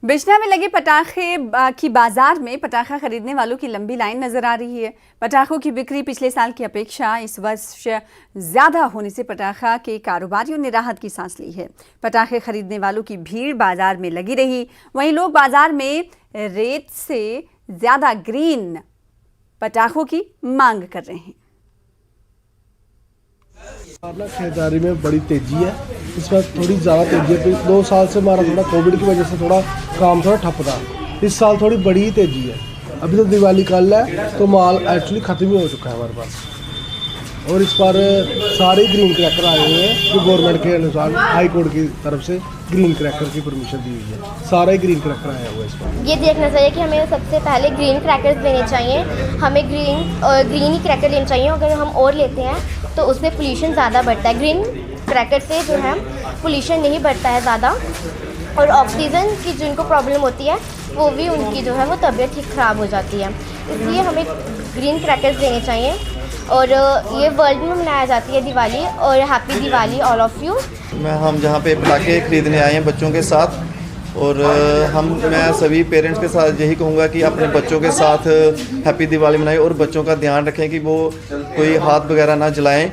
बिजना में लगे पटाखे की बाजार में पटाखा खरीदने वालों की लंबी लाइन नजर आ रही है। पटाखों की बिक्री पिछले साल की अपेक्षा इस वर्ष ज्यादा होने से पटाखा के कारोबारियों ने राहत की सांस ली है। पटाखे खरीदने वालों की भीड़ बाजार में लगी रही। वहीं लोग बाजार में रेत से ज्यादा ग्रीन पटाखों की मांग कर रहे हैं। खरीदारी में बड़ी तेजी है, इस बार थोड़ी ज़्यादा तेजी है। 2 साल से हमारा थोड़ा कोविड की वजह से थोड़ा काम थोड़ा ठप था। इस साल थोड़ी बड़ी ही तेजी है। अभी तो दिवाली कल है तो माल एक्चुअली ख़त्म ही हो चुका है हमारे पास। और इस बार सारे ग्रीन क्रैकर आए हुए हैं जो गवर्नमेंट के अनुसार हाई कोर्ट की तरफ से ग्रीन क्रैकर की परमिशन दी हुई है। सारे ग्रीन क्रैकर आया हुआ है इस बार। ये देखना चाहिए कि हमें सबसे पहले ग्रीन क्रैकर्स लेने चाहिए। हमें ग्रीन ही क्रैकर लेने चाहिए। अगर हम और लेते हैं तो उससे पोल्यूशन ज़्यादा बढ़ता है। ग्रीन क्रैकर से जो है पोल्यूशन नहीं बढ़ता है ज़्यादा, और ऑक्सीजन की जिनको प्रॉब्लम होती है वो भी उनकी जो है वो तबीयत ठीक ख़राब हो जाती है। इसलिए हमें ग्रीन क्रैकर्स लेने चाहिए। और ये वर्ल्ड में मनाया जाती है दिवाली। और happy Diwali all of you. हम जहाँ पे पटाखे खरीदने आए हैं बच्चों के साथ, और मैं सभी पेरेंट्स के साथ यही कहूँगा कि अपने बच्चों के साथ हैप्पी दिवाली मनाएं और बच्चों का ध्यान रखें कि वो कोई हाथ वगैरह ना जलाएं।